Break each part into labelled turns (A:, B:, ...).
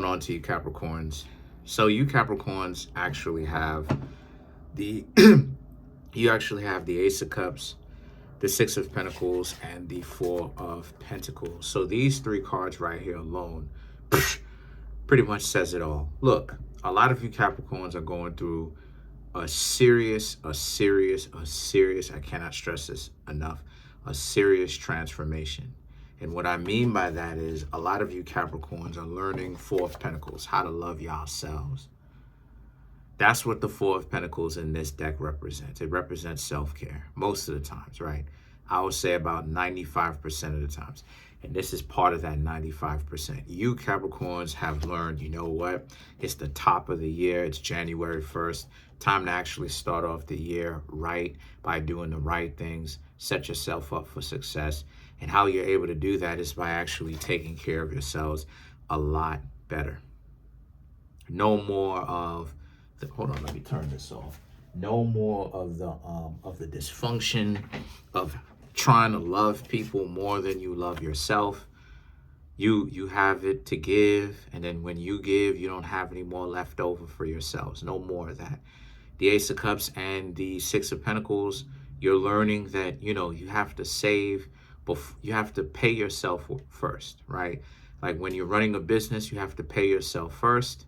A: on to you Capricorns? So you Capricorns actually have the you actually have the Ace of Cups, the Six of Pentacles, and the Four of Pentacles. So these three cards right here alone pretty much says it all. Look, a lot of you Capricorns are going through a serious, I cannot stress this enough, a serious transformation. And what I mean by that is a lot of you Capricorns are learning Four of Pentacles, how to love yourselves. That's what the Four of Pentacles in this deck represents. It represents self-care most of the times, right? I would say about 95% of the times. And this is part of that 95%. You Capricorns have learned, you know what? It's the top of the year. It's January 1st. Time to actually start off the year right by doing the right things. Set yourself up for success. And how you're able to do that is by actually taking care of yourselves a lot better. No more of the, hold on, let me turn this off. No more of the dysfunction of trying to love people more than you love yourself. You have it to give, and then when you give, you don't have any more left over for yourselves. No more of that. The Ace of Cups and the Six of Pentacles, you're learning that, you know, you have to save, but you have to pay yourself first, right? Like when you're running a business, you have to pay yourself first,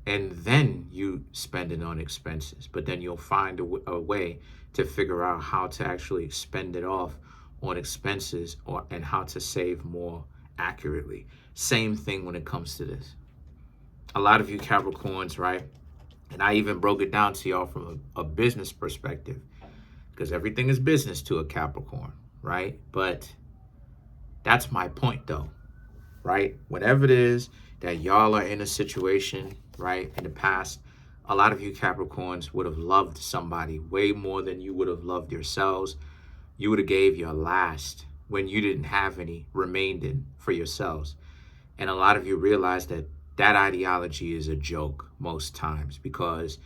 A: and then you spend it on expenses. But then you'll find a way to figure out how to actually spend it off on expenses and how to save more accurately. Same thing when it comes to this. A lot of you Capricorns, right? And I even broke it down to y'all from a business perspective, because everything is business to a Capricorn, right? But that's my point though, right? Whenever it is that y'all are in a situation, right, in the past, a lot of you Capricorns would have loved somebody way more than you would have loved yourselves. You would have gave your last when you didn't have any remained in for yourselves. And a lot of you realize that that ideology is a joke most times, because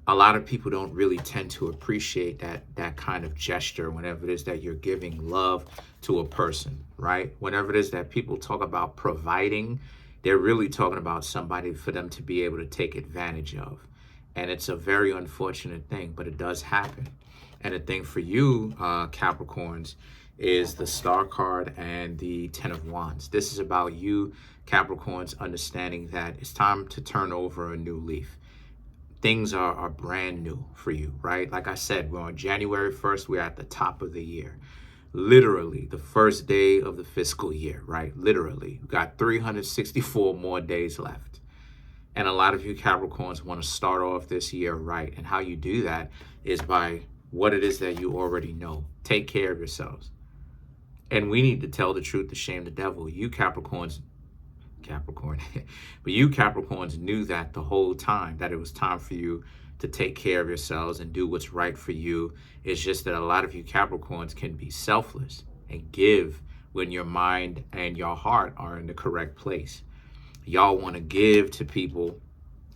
A: a lot of people don't really tend to appreciate that kind of gesture whenever it is that you're giving love to a person, right? Whenever it is that people talk about providing, they're really talking about somebody for them to be able to take advantage of. And it's a very unfortunate thing, but it does happen. And the thing for you, Capricorns, is the Star card and the Ten of Wands. This is about you, Capricorns, understanding that it's time to turn over a new leaf. Things are brand new for you, right? Like I said, we're on January 1st. We're at the top of the year. Literally, the first day of the fiscal year, right? Literally, we've got 364 more days left. And a lot of you Capricorns want to start off this year right. And how you do that is by what it is that you already know. Take care of yourselves. And we need to tell the truth to shame the devil. You Capricorn, but you Capricorns knew that the whole time, that it was time for you to take care of yourselves and do what's right for you. It's just that a lot of you Capricorns can be selfless and give when your mind and your heart are in the correct place. Y'all want to give to people,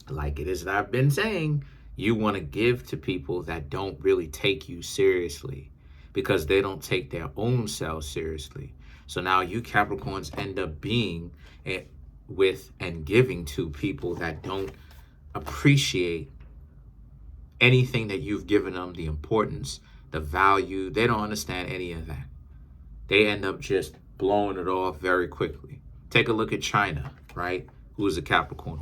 A: like it is that I've been saying, you want to give to people that don't really take you seriously, because they don't take their own selves seriously. So now you Capricorns end up being with and giving to people that don't appreciate anything that you've given them, the importance, the value. They don't understand any of that. They end up just blowing it off very quickly. Take a look at China, right? Who was a Capricorn,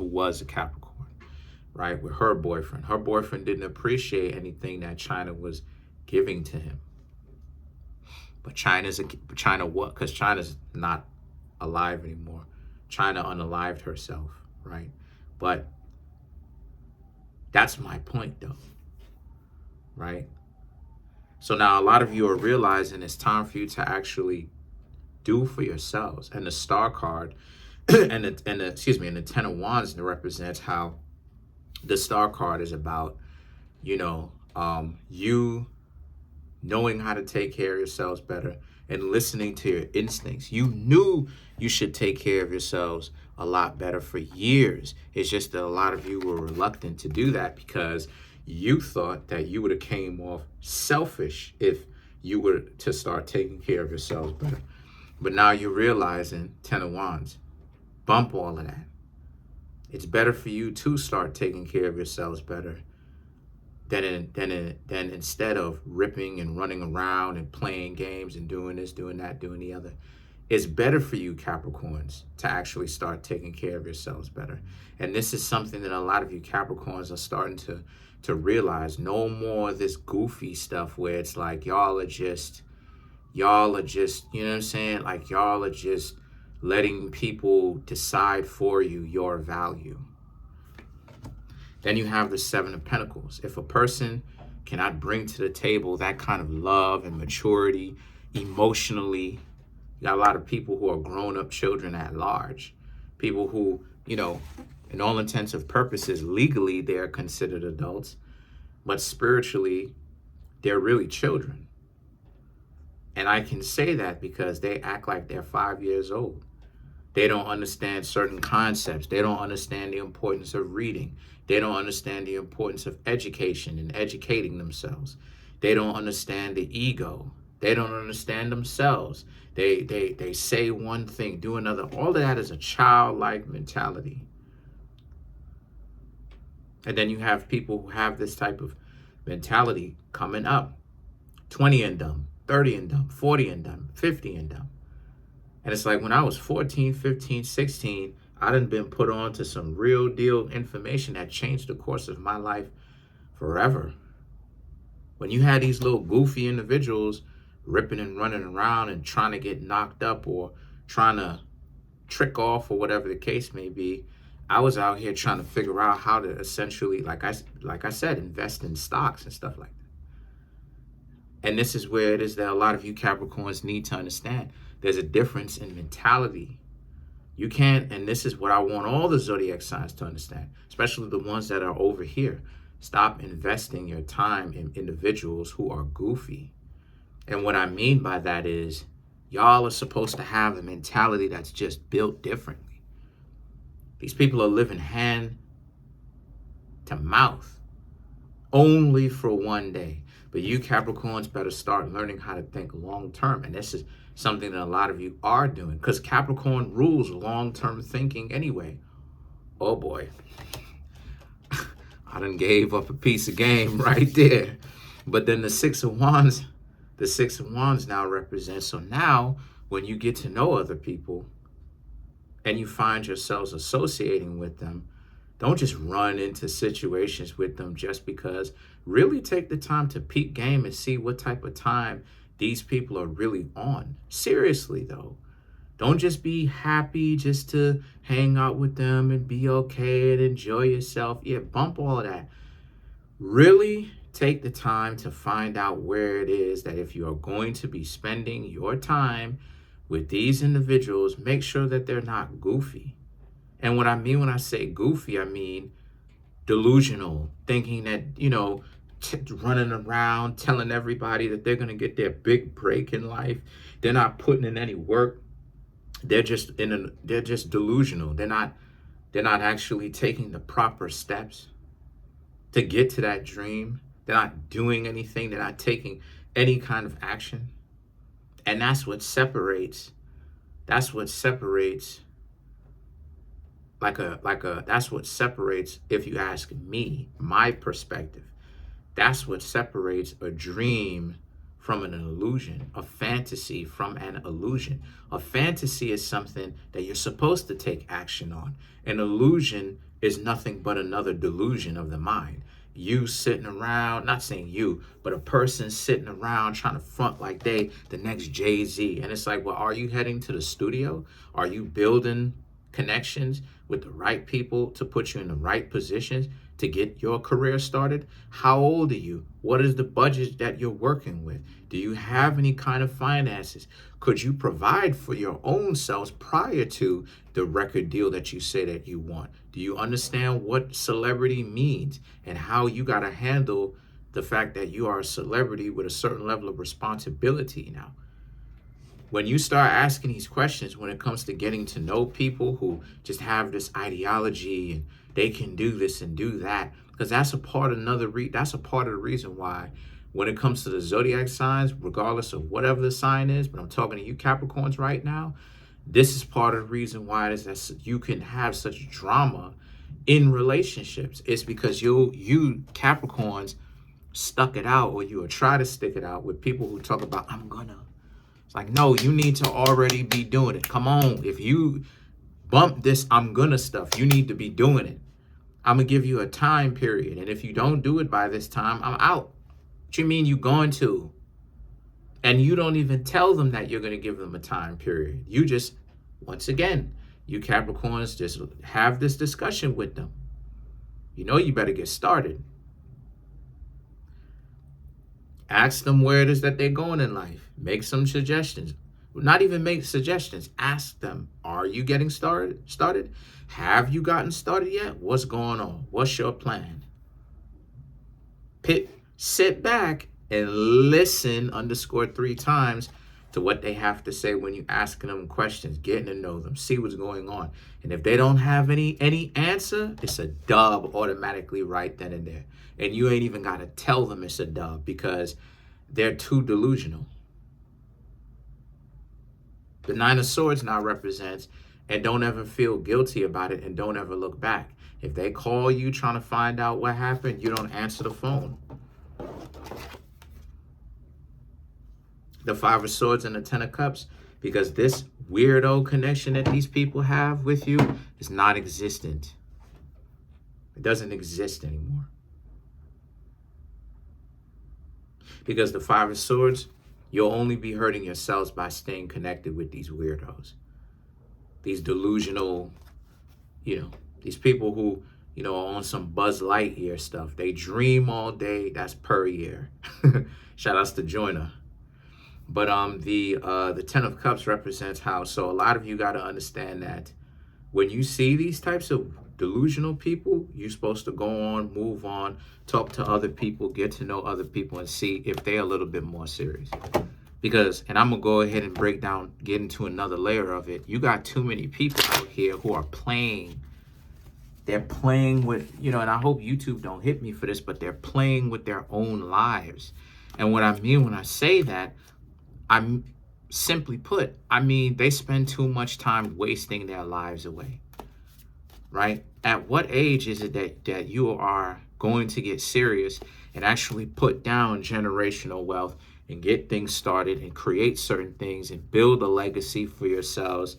A: right? With her boyfriend. Her boyfriend didn't appreciate anything that China was giving to him. But China what? Because China's not alive anymore. China unalived herself, right? But that's my point though, right? So now a lot of you are realizing it's time for you to actually do for yourselves. And the Star card and the Ten of Wands represents how the Star card is about, you know, you knowing how to take care of yourselves better and listening to your instincts. You knew you should take care of yourselves a lot better for years. It's just that a lot of you were reluctant to do that because you thought that you would have came off selfish if you were to start taking care of yourselves better. But now you're realizing, Ten of Wands, bump all of that. it's better for you to start taking care of yourselves better than instead of ripping and running around and playing games and doing this, doing that, doing the other. It's better for you, Capricorns, to actually start taking care of yourselves better. And this is something that a lot of you Capricorns are starting to realize. No more this goofy stuff where it's like y'all are just, you know what I'm saying? Like y'all are just letting people decide for you your value. Then you have the Seven of Pentacles. If a person cannot bring to the table that kind of love and maturity emotionally, you got a lot of people who are grown-up children at large. People who, you know, in all intents and purposes, legally, they're considered adults. But spiritually, they're really children. And I can say that because they act like they're 5 years old. They don't understand certain concepts. They don't understand the importance of reading. They don't understand the importance of education and educating themselves. They don't understand the ego. They don't understand themselves. They say one thing, do another. All of that is a childlike mentality. And then you have people who have this type of mentality coming up. 20 and dumb, 30 and dumb, 40 and dumb, 50 and dumb. And it's like when I was 14, 15, 16, I done been put on to some real deal information that changed the course of my life forever. When you had these little goofy individuals ripping and running around and trying to get knocked up or trying to trick off or whatever the case may be, I was out here trying to figure out how to essentially, like I said, invest in stocks and stuff like that. And this is where it is that a lot of you Capricorns need to understand. There's a difference in mentality. You can't, and this is what I want all the zodiac signs to understand, especially the ones that are over here. Stop investing your time in individuals who are goofy. And what I mean by that is y'all are supposed to have a mentality that's just built differently. These people are living hand to mouth only for one day. But you Capricorns better start learning how to think long term. And this is something that a lot of you are doing because Capricorn rules long-term thinking anyway. Oh boy. I done gave up a piece of game right there. But then the Six of Wands now represents. So now when you get to know other people and you find yourselves associating with them, don't just run into situations with them just because. Really take the time to peep game and see what type of time these people are really on. Seriously, though. Don't just be happy just to hang out with them and be okay and enjoy yourself. Yeah, bump all of that. Really take the time to find out where it is that if you are going to be spending your time with these individuals, make sure that they're not goofy. And what I mean when I say goofy, I mean delusional, thinking that, running around telling everybody that they're going to get their big break in life. They're not putting in any work. They're just delusional. They're not actually taking the proper steps to get to that dream. They're not doing anything. They're not taking any kind of action. And that's what separates that's what separates, if you ask me, my perspective, that's what separates a dream from an illusion, a fantasy from an illusion. A fantasy is something that you're supposed to take action on. An illusion is nothing but another delusion of the mind. You sitting around, not saying you, but a person sitting around trying to front like they the next Jay-Z. And it's like, well, are you heading to the studio? Are you building connections with the right people to put you in the right positions to get your career started? How old are you? What is the budget that you're working with? Do you have any kind of finances? Could you provide for your own selves prior to the record deal that you say that you want? Do you understand what celebrity means and how you got to handle the fact that you are a celebrity with a certain level of responsibility now? When you start asking these questions, when it comes to getting to know people who just have this ideology and they can do this and do that, because that's a part of the reason why when it comes to the zodiac signs, regardless of whatever the sign is, but I'm talking to you Capricorns right now, this is part of the reason why it is that you can have such drama in relationships. It's because you Capricorns stuck it out, or you will try to stick it out with people who talk about, I'm gonna. It's like, no, you need to already be doing it. Come on. If you bump this I'm gonna stuff, you need to be doing it. I'm gonna give you a time period. And if you don't do it by this time, I'm out. What you mean you going to? And you don't even tell them that you're going to give them a time period. You just, once again, you Capricorns just have this discussion with them. You know you better get started. Ask them where it is that they're going in life. Make some suggestions. Not even make suggestions. Ask them, are you getting started? Have you gotten started yet? What's going on? What's your plan? Sit back and listen _3 times to what they have to say when you asking them questions, getting to know them, see what's going on. And if they don't have any answer, it's a dub automatically right then and there. And you ain't even got to tell them it's a dub because they're too delusional. The 9 of Swords now represents, and don't ever feel guilty about it, and don't ever look back. If they call you trying to find out what happened, you don't answer the phone. The 5 of Swords and the 10 of Cups, because this weirdo connection that these people have with you is not existent. It doesn't exist anymore. Because the 5 of Swords, you'll only be hurting yourselves by staying connected with these weirdos. These delusional, these people who, are on some Buzz Lightyear stuff. They dream all day. That's per year. Shout outs to Joyner. But the 10 of Cups represents how, so a lot of you got to understand that when you see these types of delusional people, you're supposed to go on, move on, talk to other people, get to know other people, and see if they're a little bit more serious. Because, and I'm going to go ahead and get into another layer of it. You got too many people out here who are playing. They're playing with, and I hope YouTube don't hit me for this, but they're playing with their own lives. And what I mean when I say that, I'm simply put, they spend too much time wasting their lives away, right? At what age is it that you are going to get serious and actually put down generational wealth and get things started and create certain things and build a legacy for yourselves,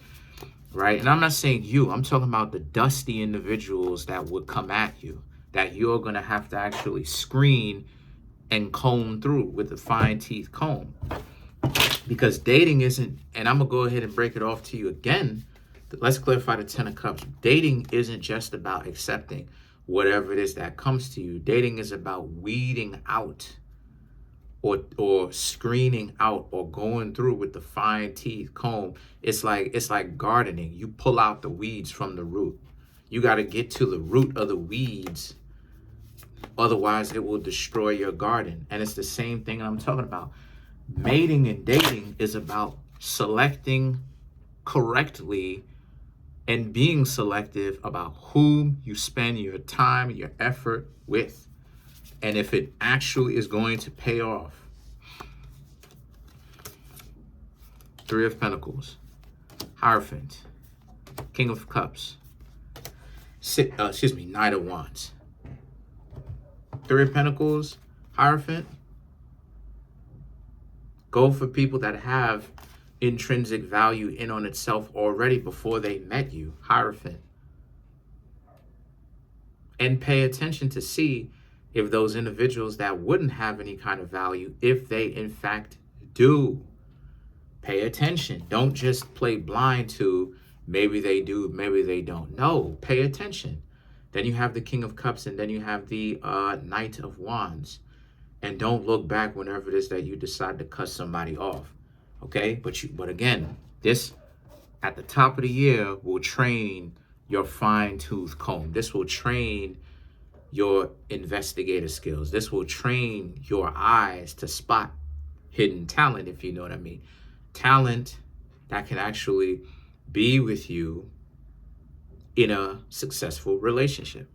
A: right? And I'm not saying you, I'm talking about the dusty individuals that would come at you, that you're going to have to actually screen and comb through with a fine teeth comb. Because dating isn't, and I'm going to go ahead and break it off to you again. Let's clarify the 10 of Cups. Dating isn't just about accepting whatever it is that comes to you. Dating is about weeding out or screening out or going through with the fine teeth comb. It's like gardening. You pull out the weeds from the root. You got to get to the root of the weeds. Otherwise, it will destroy your garden. And it's the same thing I'm talking about. Mating and dating is about selecting correctly and being selective about whom you spend your time, your effort with, and if it actually is going to pay off. 3 of Pentacles, Hierophant, King of Cups, 9 of Wands. 3 of Pentacles, Hierophant. Go for people that have intrinsic value in on itself already before they met you, Hierophant. And pay attention to see if those individuals that wouldn't have any kind of value, if they in fact do. Pay attention. Don't just play blind to maybe they do, maybe they don't. No, pay attention. Then you have the King of Cups, and then you have the Knight of Wands. And don't look back whenever it is that you decide to cut somebody off, okay? But again, this at the top of the year will train your fine-tooth comb. This will train your investigative skills. This will train your eyes to spot hidden talent, if you know what I mean. Talent that can actually be with you in a successful relationship.